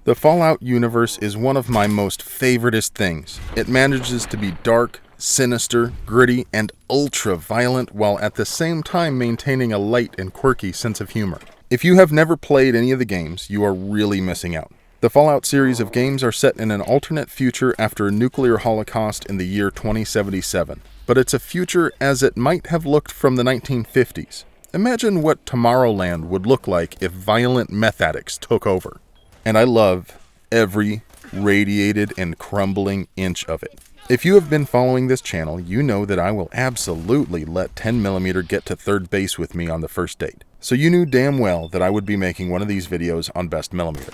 The Fallout universe is one of my most favoritest things. It manages to be dark, sinister, gritty, and ultra-violent while at the same time maintaining a light and quirky sense of humor. If you have never played any of the games, you are really missing out. The Fallout series of games are set in an alternate future after a nuclear holocaust in the year 2077. But it's a future as it might have looked from the 1950s. Imagine what Tomorrowland would look like if violent meth addicts took over. And I love every radiated and crumbling inch of it. If you have been following this channel, you know that I will absolutely let 10mm get to third base with me on the first date. So you knew damn well that I would be making one of these videos on best millimeter.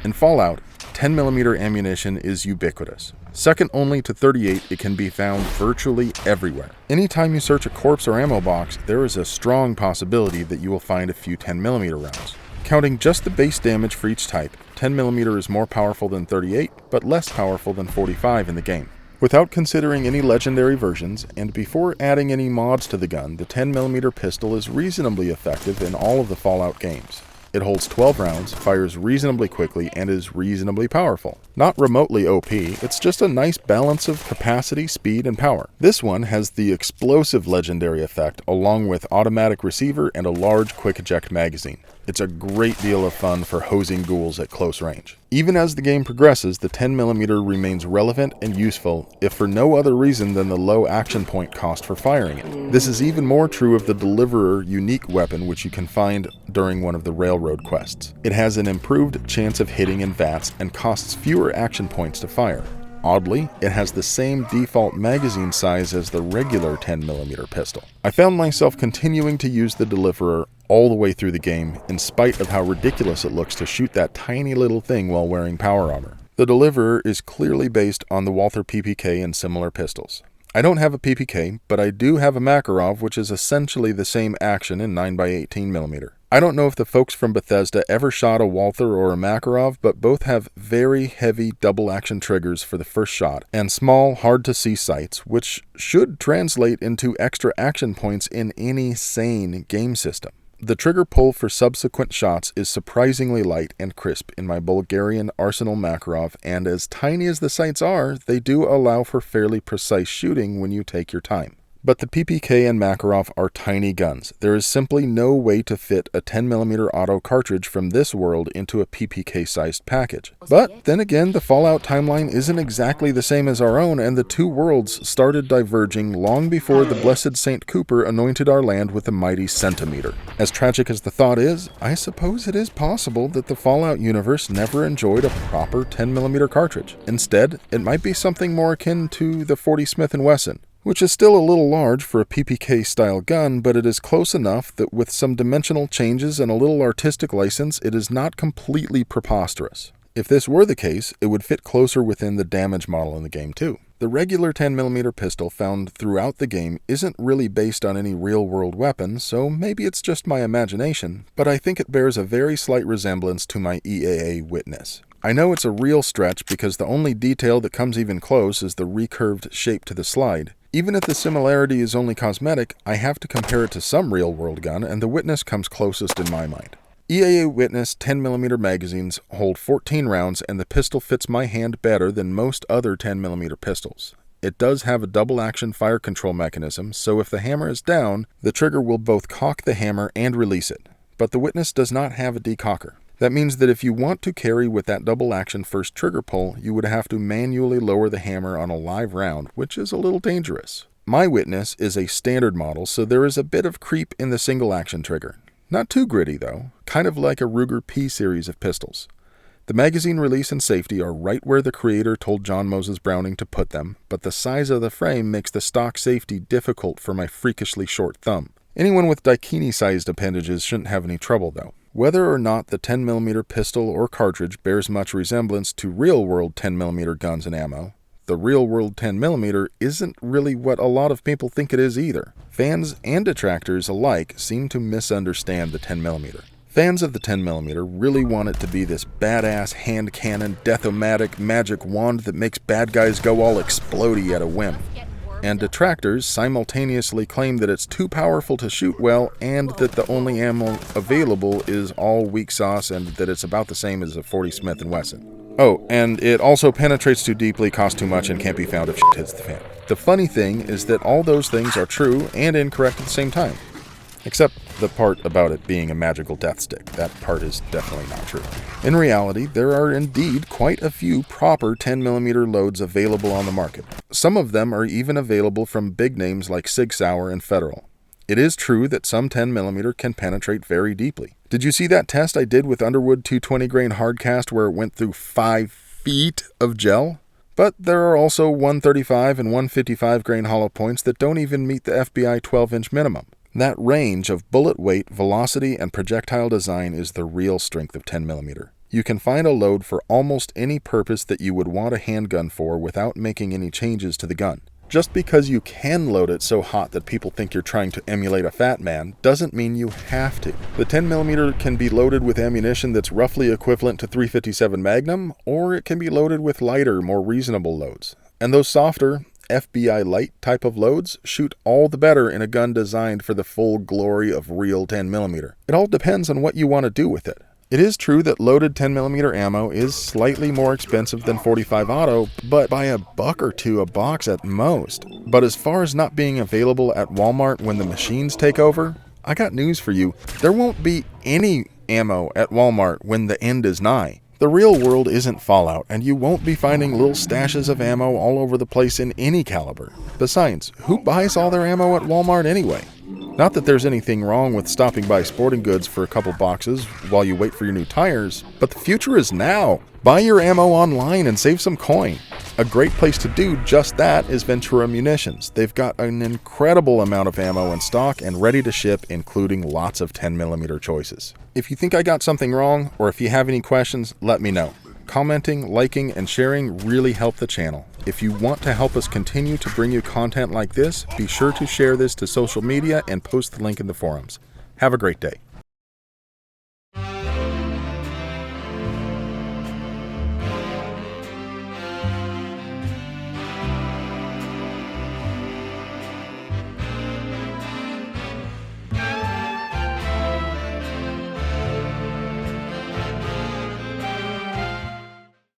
In Fallout, 10mm ammunition is ubiquitous. Second only to 38, it can be found virtually everywhere. Anytime you search a corpse or ammo box, there is a strong possibility that you will find a few 10mm rounds. Counting just the base damage for each type, 10mm is more powerful than 38, but less powerful than 45 in the game. Without considering any legendary versions, and before adding any mods to the gun, the 10mm pistol is reasonably effective in all of the Fallout games. It holds 12 rounds, fires reasonably quickly, and is reasonably powerful. Not remotely OP, it's just a nice balance of capacity, speed, and power. This one has the explosive legendary effect, along with automatic receiver and a large quick eject magazine. It's a great deal of fun for hosing ghouls at close range. Even as the game progresses, the 10mm remains relevant and useful, if for no other reason than the low action point cost for firing it. This is even more true of the Deliverer unique weapon, which you can find during one of the railroad quests. It has an improved chance of hitting in VATS and costs fewer action points to fire. Oddly, it has the same default magazine size as the regular 10mm pistol. I found myself continuing to use the Deliverer all the way through the game, in spite of how ridiculous it looks to shoot that tiny little thing while wearing power armor. The Deliverer is clearly based on the Walther PPK and similar pistols. I don't have a PPK, but I do have a Makarov, which is essentially the same action in 9x18mm. I don't know if the folks from Bethesda ever shot a Walther or a Makarov, but both have very heavy double action triggers for the first shot, and small, hard-to-see sights, which should translate into extra action points in any sane game system. The trigger pull for subsequent shots is surprisingly light and crisp in my Bulgarian Arsenal Makarov, and as tiny as the sights are, they do allow for fairly precise shooting when you take your time. But the PPK and Makarov are tiny guns. There is simply no way to fit a 10mm auto cartridge from this world into a PPK-sized package. But then again, the Fallout timeline isn't exactly the same as our own, and the two worlds started diverging long before the blessed Saint Cooper anointed our land with the mighty centimeter. As tragic as the thought is, I suppose it is possible that the Fallout universe never enjoyed a proper 10mm cartridge. Instead, it might be something more akin to the 40 Smith & Wesson, which is still a little large for a PPK-style gun, but it is close enough that with some dimensional changes and a little artistic license, it is not completely preposterous. If this were the case, it would fit closer within the damage model in the game too. The regular 10mm pistol found throughout the game isn't really based on any real-world weapon, so maybe it's just my imagination, but I think it bears a very slight resemblance to my EAA Witness. I know it's a real stretch because the only detail that comes even close is the recurved shape to the slide. Even if the similarity is only cosmetic, I have to compare it to some real-world gun, and the Witness comes closest in my mind. EAA Witness 10mm magazines hold 14 rounds, and the pistol fits my hand better than most other 10mm pistols. It does have a double-action fire control mechanism, so if the hammer is down, the trigger will both cock the hammer and release it. But the Witness does not have a decocker. That means that if you want to carry with that double-action first trigger pull, you would have to manually lower the hammer on a live round, which is a little dangerous. My Witness is a standard model, so there is a bit of creep in the single-action trigger. Not too gritty, though, kind of like a Ruger P series of pistols. The magazine release and safety are right where the creator told John Moses Browning to put them, but the size of the frame makes the stock safety difficult for my freakishly short thumb. Anyone with daikini-sized appendages shouldn't have any trouble, though. Whether or not the 10mm pistol or cartridge bears much resemblance to real-world 10mm guns and ammo, the real-world 10mm isn't really what a lot of people think it is either. Fans and detractors alike seem to misunderstand the 10mm. Fans of the 10mm really want it to be this badass hand cannon, death-o-matic magic wand that makes bad guys go all explodey at a whim. and detractors simultaneously claim that it's too powerful to shoot well and that the only ammo available is all weak sauce and that it's about the same as a .40 Smith & Wesson. Oh, and it also penetrates too deeply, costs too much, and can't be found if shit hits the fan. The funny thing is that all those things are true and incorrect at the same time. Except the part about it being a magical death stick. That part is definitely not true. In reality, there are indeed quite a few proper 10mm loads available on the market. Some of them are even available from big names like Sig Sauer and Federal. It is true that some 10mm can penetrate very deeply. Did you see that test I did with Underwood 220 grain hardcast where it went through 5 feet of gel? But there are also 135 and 155 grain hollow points that don't even meet the FBI 12-inch minimum. That range of bullet weight, velocity, and projectile design is the real strength of 10mm. You can find a load for almost any purpose that you would want a handgun for without making any changes to the gun. Just because you can load it so hot that people think you're trying to emulate a fat man doesn't mean you have to. The 10mm can be loaded with ammunition that's roughly equivalent to .357 Magnum, or it can be loaded with lighter, more reasonable loads. And those softer, FBI light type of loads shoot all the better in a gun designed for the full glory of real 10mm. It all depends on what you want to do with it. It is true that loaded 10mm ammo is slightly more expensive than .45 auto, but by $1 or $2 a box at most. But as far as not being available at Walmart when the machines take over, I got news for you. There won't be any ammo at Walmart when the end is nigh. The real world isn't Fallout, and you won't be finding little stashes of ammo all over the place in any caliber. Besides, who buys all their ammo at Walmart anyway? Not that there's anything wrong with stopping by Sporting Goods for a couple boxes while you wait for your new tires, but the future is now. Buy your ammo online and save some coin. A great place to do just that is Ventura Munitions. They've got an incredible amount of ammo in stock and ready to ship, including lots of 10mm choices. If you think I got something wrong, or if you have any questions, let me know. Commenting, liking, and sharing really help the channel. If you want to help us continue to bring you content like this, be sure to share this to social media and post the link in the forums. Have a great day.